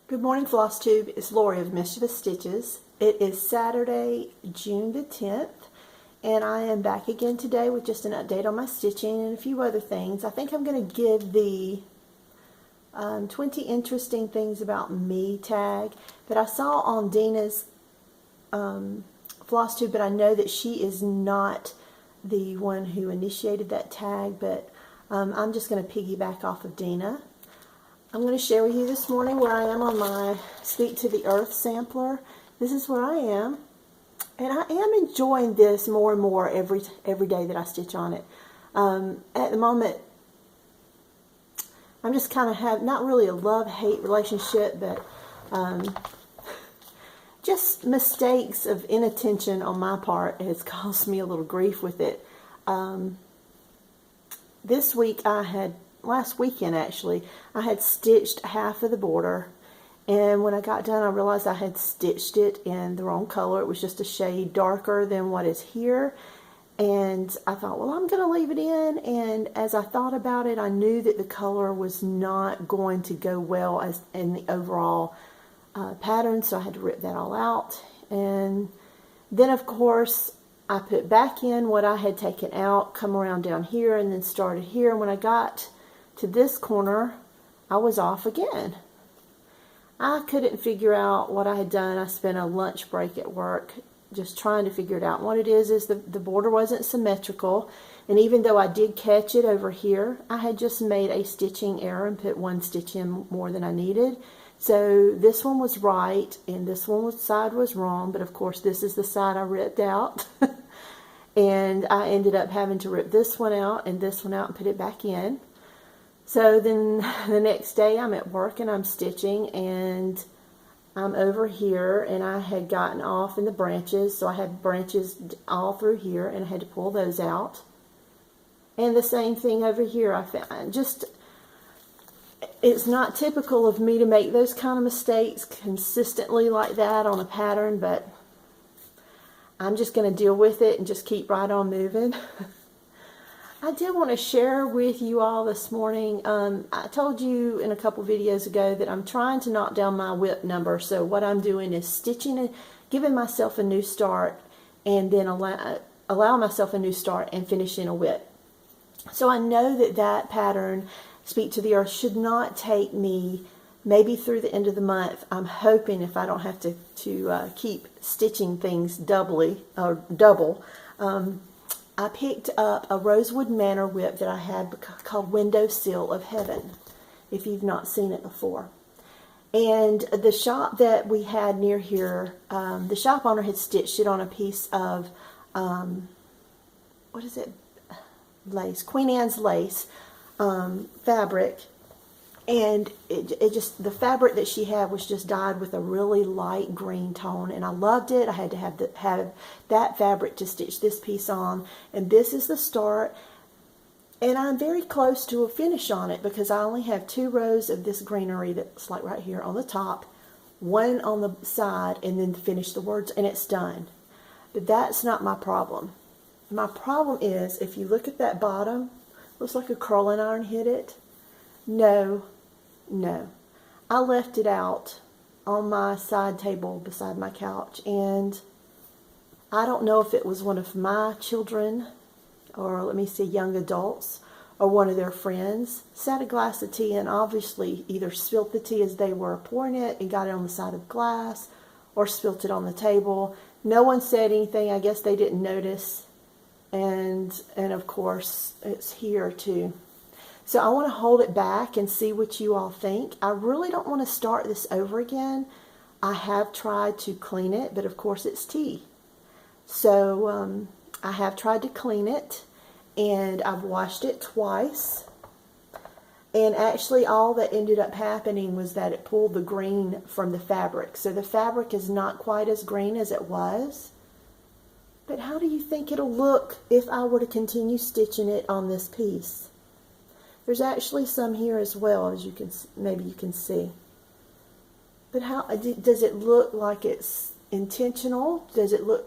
Good morning, Flosstube. It's Lori of Mischievous Stitches. It is Saturday, June the 10th, and I am back again today with just an update on my stitching and a few other things. I think I'm going to give the 20 interesting things about me tag that I saw on Dina's Flosstube, but I know that she is not the one who initiated that tag, but I'm just going to piggyback off of Dina. I'm going to share with you this morning where I am on my Speak to the Earth sampler. This is where I am, and I am enjoying this more and more every day that I stitch on it. At the moment, I'm just kind of have not really a love-hate relationship, but just mistakes of inattention on my part has caused me a little grief with it. This week last weekend actually, I had stitched half of the border, and when I got done I realized I had stitched it in the wrong color. It was just a shade darker than what is here, and I thought, well, I'm going to leave it in, and as I thought about it, I knew that the color was not going to go well as in the overall pattern, so I had to rip that all out. And then of course I put back in what I had taken out, come around down here, and then started here, and when I got to this corner, I was off again. I couldn't figure out what I had done. I spent a lunch break at work just trying to figure it out. And what it is the border wasn't symmetrical, and even though I did catch it over here, I had just made a stitching error and put one stitch in more than I needed. So this one was right, and this side was wrong, but of course this is the side I ripped out. And I ended up having to rip this one out and this one out and put it back in. So then the next day I'm at work and I'm stitching, and I'm over here, and I had gotten off in the branches, so I had branches all through here, and I had to pull those out. And the same thing over here. I found it's not typical of me to make those kind of mistakes consistently like that on a pattern, but I'm just going to deal with it and just keep right on moving. I did want to share with you all this morning, I told you in a couple videos ago that I'm trying to knock down my whip number. So what I'm doing is stitching and giving myself a new start, and then allow myself a new start and finishing a whip. So I know that pattern, Speak to the Earth, should not take me maybe through the end of the month. I'm hoping, if I don't have to keep stitching things double. I picked up a Rosewood Manor whip that I had called Window Sill of Heaven, if you've not seen it before. And the shop that we had near here, the shop owner had stitched it on a piece of, what is it, lace, Queen Anne's lace fabric. And it just, the fabric that she had was just dyed with a really light green tone, and I loved it. I had to have that fabric to stitch this piece on, and this is the start. And I'm very close to a finish on it because I only have 2 rows of this greenery that's like right here on the top, one on the side, and then finish the words, and it's done. But that's not my problem. My problem is, if you look at that bottom, looks like a curling iron hit it. No. I left it out on my side table beside my couch, and I don't know if it was one of my children, or let me see, young adults, or one of their friends sat a glass of tea and obviously either spilt the tea as they were pouring it and got it on the side of the glass, or spilt it on the table. No one said anything. I guess they didn't notice, and of course it's here too. So I want to hold it back and see what you all think. I really don't want to start this over again. I have tried to clean it, but of course it's tea. So I have tried to clean it, and I've washed it twice. And actually all that ended up happening was that it pulled the green from the fabric. So the fabric is not quite as green as it was. But how do you think it'll look if I were to continue stitching it on this piece? There's actually some here as well, as you can, maybe you can see. But how does it look like it's intentional?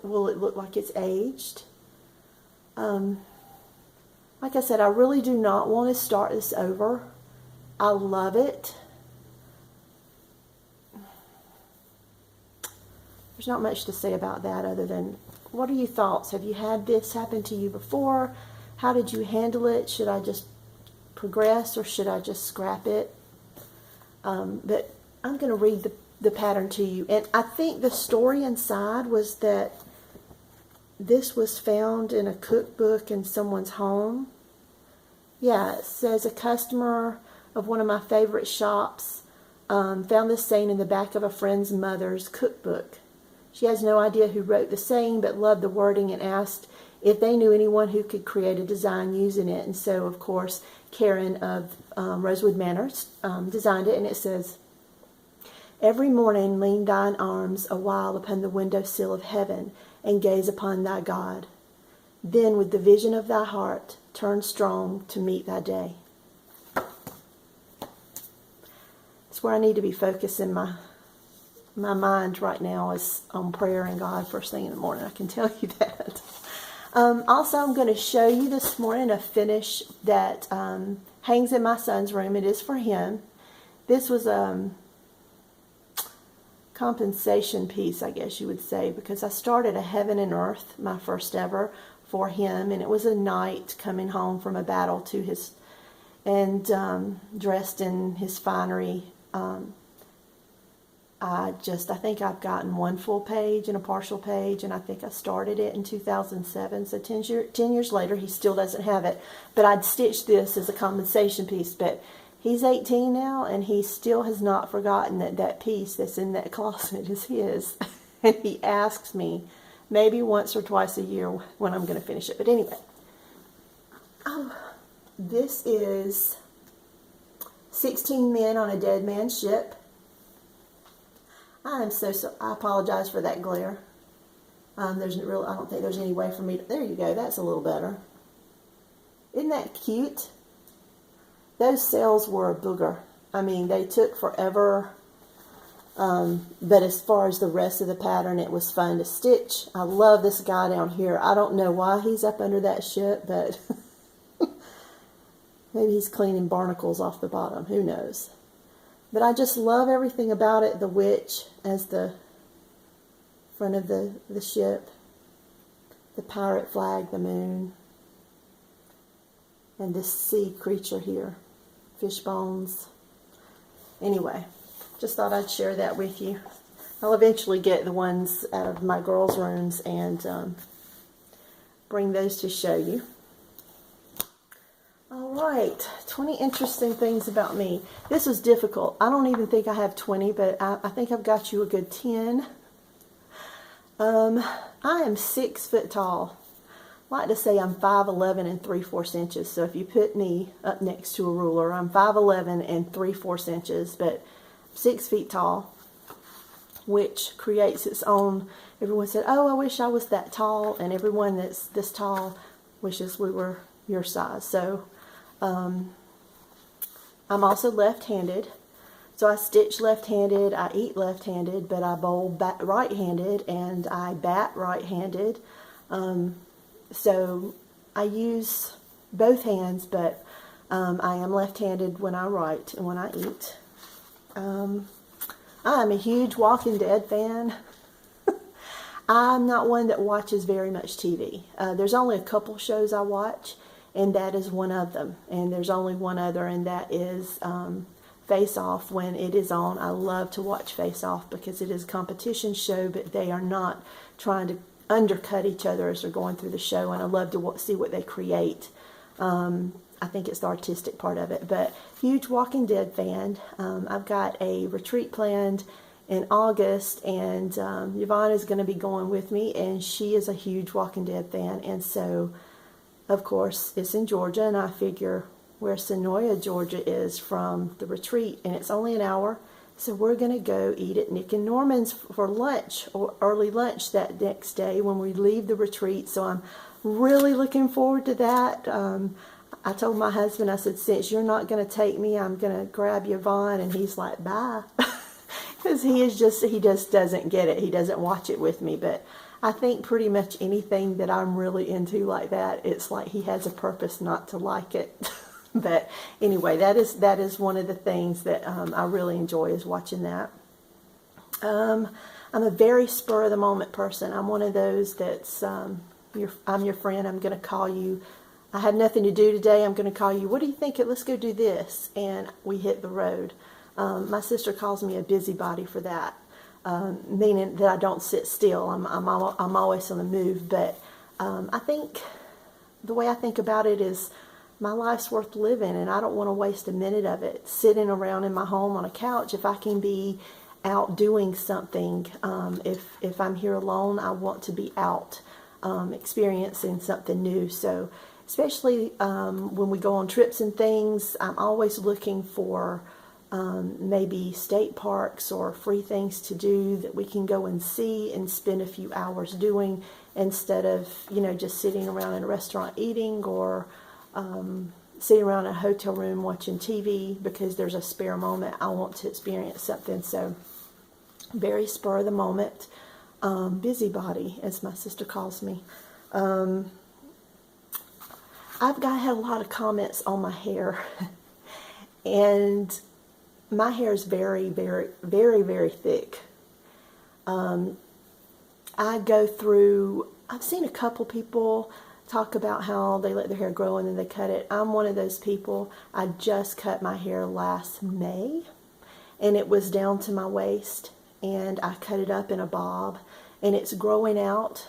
Will it look like it's aged? Like I said, I really do not want to start this over. I love it. there's not much to say about that other than, what are your thoughts? Have you had this happen to you before? How did you handle it? Should I just progress or should I just scrap it? But I'm going to read the pattern to you. And I think the story inside was that this was found in a cookbook in someone's home. Yeah, it says a customer of one of my favorite shops found this saying in the back of a friend's mother's cookbook. She has no idea who wrote the saying, but loved the wording and asked if they knew anyone who could create a design using it. And so, of course, Karen of Rosewood Manor designed it, and it says, "Every morning lean thine arms a while upon the windowsill of heaven, and gaze upon thy God. Then with the vision of thy heart, turn strong to meet thy day." It's where I need to be focusing my mind right now is on prayer and God first thing in the morning. I can tell you that. Also, I'm going to show you this morning a finish that hangs in my son's room. It is for him. This was a compensation piece, I guess you would say, because I started a Heaven and Earth, my first ever, for him, and it was a knight coming home from a battle to his, and dressed in his finery. I think I've gotten one full page and a partial page, and I think I started it in 2007, so 10 years later, he still doesn't have it, but I'd stitched this as a compensation piece, but he's 18 now, and he still has not forgotten that that piece that's in that closet is his, and he asks me maybe once or twice a year when I'm going to finish it, but anyway, this is 16 men on a dead man's ship. I apologize for that glare. I don't think there's any way for me to, there you go, that's a little better. Isn't that cute? Those cells were a booger. I mean, they took forever, but as far as the rest of the pattern, it was fun to stitch. I love this guy down here. I don't know why he's up under that ship, but maybe he's cleaning barnacles off the bottom. Who knows? But I just love everything about it. The witch as the front of the ship, the pirate flag, the moon, and this sea creature here, fish bones. Anyway, just thought I'd share that with you. I'll eventually get the ones out of my girls' rooms and bring those to show you. Alright, 20 interesting things about me. This was difficult. I don't even think I have 20, but I think I've got you a good 10. I am 6 foot tall. I like to say I'm 5'11 and 3/4 inches. So if you put me up next to a ruler, I'm 5'11 and 3/4 inches, but 6 feet tall, which creates its own. Everyone said, "Oh, I wish I was that tall," and everyone that's this tall wishes we were your size. So I'm also left-handed, so I stitch left-handed, I eat left-handed, but I bowl right-handed, and I bat right-handed. So I use both hands, but I am left-handed when I write and when I eat. I am a huge Walking Dead fan. I'm not one that watches very much TV. There's only a couple shows I watch, and that is one of them. And there's only one other, and that is Face Off. When it is on, I love to watch Face Off because it is a competition show, but they are not trying to undercut each other as they're going through the show, and I love to see what they create. I think it's the artistic part of it. But huge Walking Dead fan. I've got a retreat planned in August, and Yvonne is going to be going with me, and she is a huge Walking Dead fan, and so of course it's in Georgia, and I figure where Sonoya, Georgia is from the retreat, and it's only an hour, so we're going to go eat at Nick and Norman's for lunch, or early lunch that next day when we leave the retreat. So I'm really looking forward to that. I told my husband, I said, since you're not going to take me, I'm going to grab Yvonne, and he's like, bye. Because he just doesn't get it. He doesn't watch it with me. But I think pretty much anything that I'm really into like that, it's like he has a purpose not to like it. But anyway, that is one of the things that I really enjoy, is watching that. I'm a very spur of the moment person. I'm one of those that's, I'm your friend, I'm going to call you. I have nothing to do today, I'm going to call you. What do you think? Let's go do this. And we hit the road. My sister calls me a busybody for that, meaning that I don't sit still. I'm always on the move. But I think the way I think about it is my life's worth living, and I don't want to waste a minute of it sitting around in my home on a couch. If I can be out doing something, if I'm here alone, I want to be out experiencing something new. So especially when we go on trips and things, I'm always looking for maybe state parks or free things to do that we can go and see and spend a few hours doing, instead of, you know, just sitting around in a restaurant eating, or sitting around in a hotel room watching TV because there's a spare moment. I want to experience something. So very spur of the moment, busybody, as my sister calls me. I've had a lot of comments on my hair, and my hair is very, very, very, very thick. I've seen a couple people talk about how they let their hair grow and then they cut it. I'm one of those people. I just cut my hair last May, and it was down to my waist, and I cut it up in a bob, and it's growing out.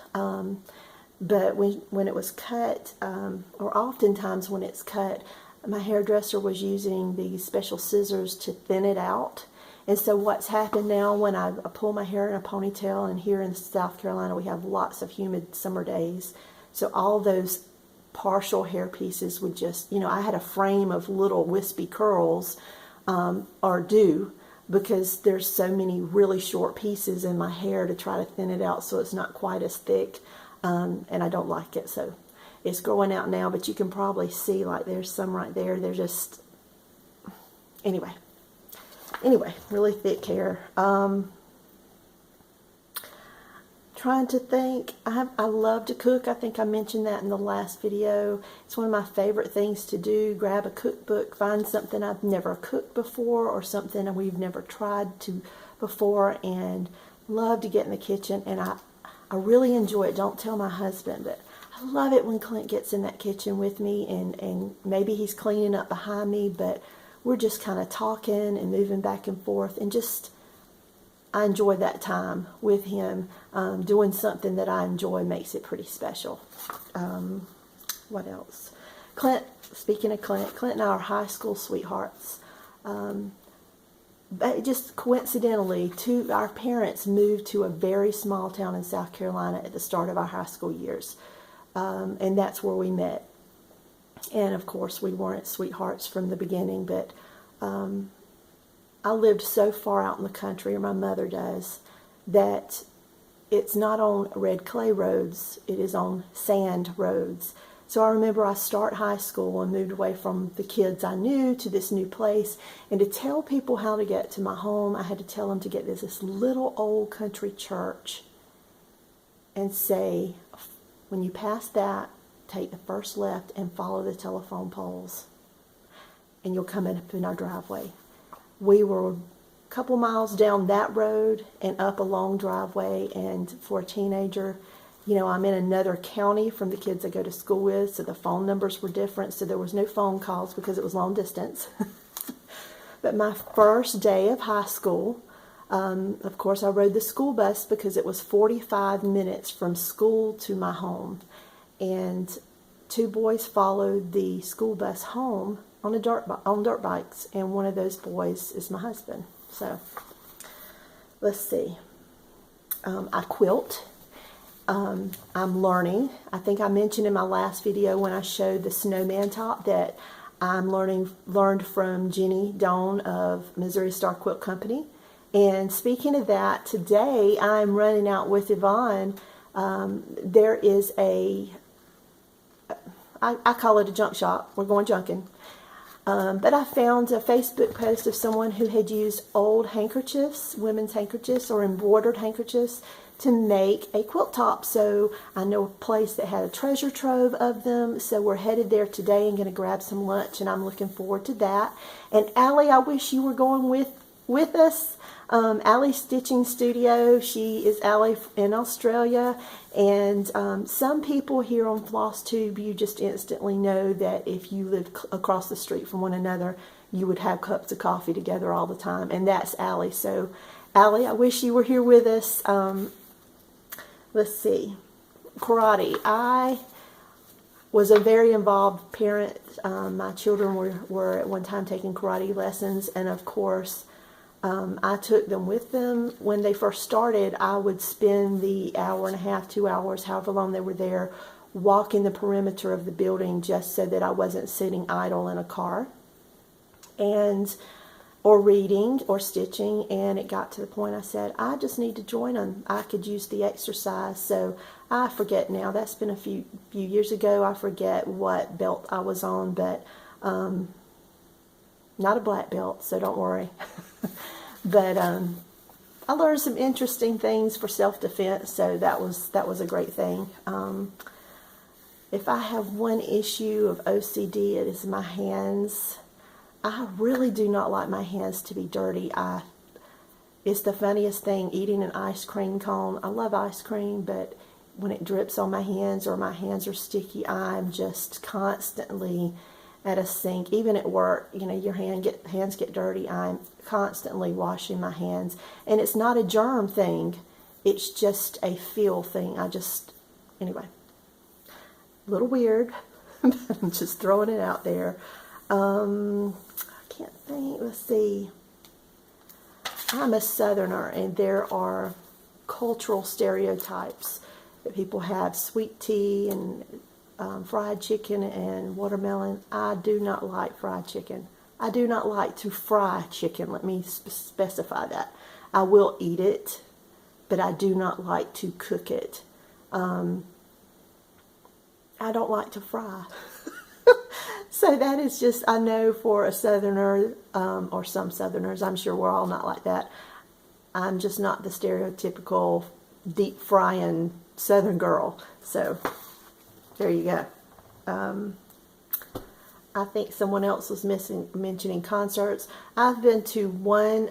But when it was cut, or oftentimes when it's cut, my hairdresser was using these special scissors to thin it out. And so what's happened now, when I pull my hair in a ponytail, and here in South Carolina we have lots of humid summer days, so all those partial hair pieces would just, you know, I had a frame of little wispy curls, or do, because there's so many really short pieces in my hair to try to thin it out so it's not quite as thick, and I don't like it. So it's growing out now, but you can probably see, like, there's some right there. They're just, anyway, really thick hair. Trying to think. I love to cook. I think I mentioned that in the last video. It's one of my favorite things to do. Grab a cookbook, find something I've never cooked before, or something we've never tried to before, and love to get in the kitchen. And I really enjoy it. Don't tell my husband, but I love it when Clint gets in that kitchen with me, and maybe he's cleaning up behind me, but we're just kind of talking and moving back and forth, and just, I enjoy that time with him. Doing something that I enjoy makes it pretty special. What else? Clint, speaking of Clint and I are high school sweethearts. But just coincidentally, our parents moved to a very small town in South Carolina at the start of our high school years. And that's where we met. And of course, we weren't sweethearts from the beginning, but I lived so far out in the country, or my mother does, that it's not on red clay roads, it is on sand roads. So I remember I start high school and moved away from the kids I knew to this new place, and to tell people how to get to my home, I had to tell them to get this little old country church and say, when you pass that, take the first left and follow the telephone poles, and you'll come up in our driveway. We were a couple miles down that road and up a long driveway, and for a teenager, you know, I'm in another county from the kids I go to school with, so the phone numbers were different, so there was no phone calls because it was long distance. But my first day of high school, of course I rode the school bus because it was 45 minutes from school to my home, and two boys followed the school bus home on dirt bikes, and one of those boys is my husband. So let's see. I quilt. I'm learning. I think I mentioned in my last video when I showed the snowman top that I'm learned from Jenny Doan of Missouri Star Quilt Company. And speaking of that, today I'm running out with Yvonne. There is I call it a junk shop. We're going junking. But I found a Facebook post of someone who had used old handkerchiefs, women's handkerchiefs or embroidered handkerchiefs, to make a quilt top. So I know a place that had a treasure trove of them. So we're headed there today and going to grab some lunch, and I'm looking forward to that. And Allie, I wish you were going with with us. Allie's Stitching Studio. She is Allie in Australia, and some people here on Flosstube, you just instantly know that if you lived across the street from one another, you would have cups of coffee together all the time, and that's Allie. So, Allie, I wish you were here with us. Let's see, karate. I was a very involved parent. My children were at one time taking karate lessons, and of course, I took them with them. When they first started, I would spend the hour and a half, 2 hours, however long they were there, walking the perimeter of the building just so that I wasn't sitting idle in a car, or reading or stitching. And it got to the point I said, I just need to join them. I could use the exercise. So I forget now. That's been a few years ago. I forget what belt I was on, but not a black belt, so don't worry. But I learned some interesting things for self-defense, so that was a great thing. If I have one issue of OCD, it is my hands. I really do not like my hands to be dirty. It's the funniest thing, eating an ice cream cone. I love ice cream, but when it drips on my hands or my hands are sticky, I'm just constantly at a sink. Even at work, you know, your hands get dirty. I'm constantly washing my hands, and it's not a germ thing. It's just a feel thing. Anyway, a little weird, but I'm just throwing it out there. I can't think. Let's see. I'm a Southerner, and there are cultural stereotypes that people have. Sweet tea and fried chicken and watermelon. I do not like fried chicken. I do not like to fry chicken. Let me specify that. I will eat it, but I do not like to cook it. I don't like to fry. So that is just, I know for a Southerner, or some Southerners, I'm sure we're all not like that. I'm just not the stereotypical deep frying Southern girl. So there you go. I think someone else was mentioning concerts. I've been to one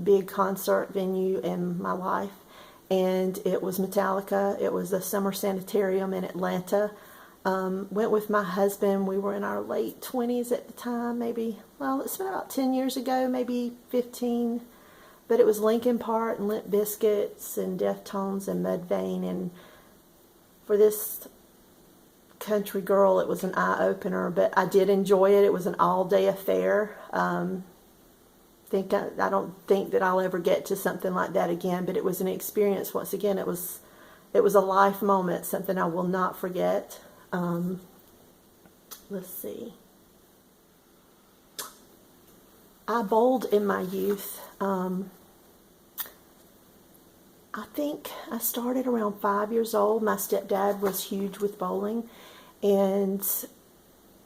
big concert venue in my life, and it was Metallica. It was the Summer Sanitarium in Atlanta. Went with my husband. We were in our late 20s at the time, maybe. Well, it's been about 10 years ago, maybe 15. But it was Linkin Park and Limp Bizkit and Deftones and Mudvayne. And for this country girl, it was an eye-opener, but I did enjoy it. It was an all-day affair. I don't think that I'll ever get to something like that again, but it was an experience. Once again, it was a life moment, something I will not forget. Let's see. I bowled in my youth. I think I started around 5 years old. My stepdad was huge with bowling, and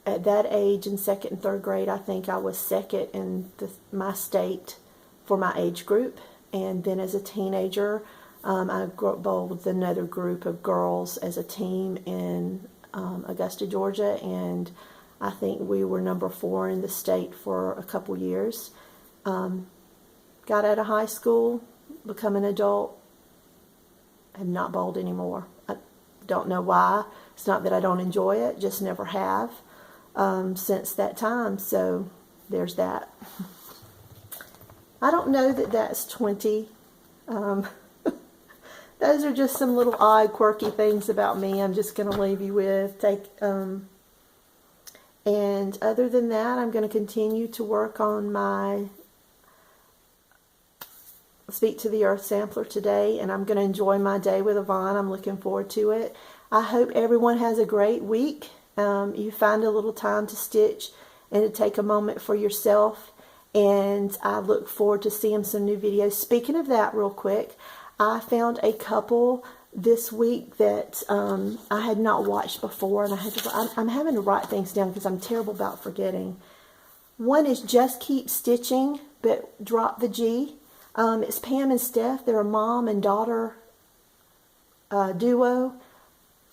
at that age, in second and third grade, I think I was second in my state for my age group. And then as a teenager, I bowled with another group of girls as a team in Augusta, Georgia, and I think we were number 4 in the state for a couple years. Got out of high school, become an adult, have not bowled anymore. I don't know why. It's not that I don't enjoy it, just never have since that time. So there's that. I don't know that that's 20. Those are just some little odd, quirky things about me I'm just going to leave you with. And other than that, I'm going to continue to work on my Speak to the Earth sampler today, and I'm going to enjoy my day with Yvonne. I'm looking forward to it. I hope everyone has a great week. You find a little time to stitch and to take a moment for yourself, and I look forward to seeing some new videos. Speaking of that, real quick, I found a couple this week that I had not watched before, and I'm having to write things down because I'm terrible about forgetting. One is Just Keep Stitching, but drop the G. It's Pam and Steph. They're a mom and daughter duo.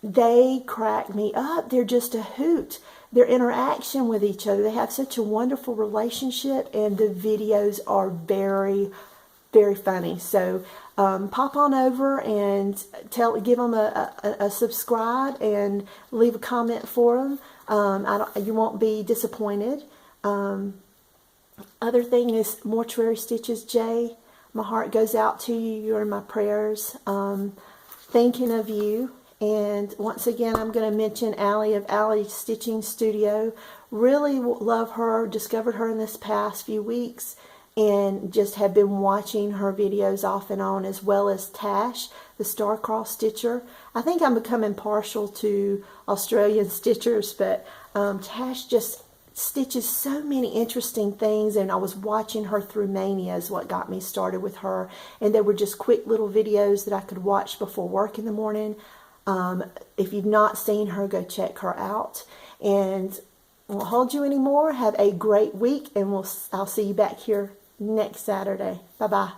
They crack me up. They're just a hoot. their interaction with each other. They have such a wonderful relationship, and the videos are very, very funny. So pop on over and give them a subscribe and leave a comment for them. You won't be disappointed. Other thing is Mortuary Stitches, Jay. My heart goes out to you. You're in my prayers. Thinking of you. And once again, I'm going to mention Allie of Allie Stitching Studio. Really love her. Discovered her in this past few weeks, and just have been watching her videos off and on, as well as Tash, the Star-Crossed Stitcher. I think I'm becoming partial to Australian stitchers, but Tash just stitches so many interesting things, and I was watching her through Mania is what got me started with her, and they were just quick little videos that I could watch before work in the morning. If you've not seen her, go check her out. And I won't hold you anymore. Have a great week, and I'll see you back here next Saturday. Bye-bye.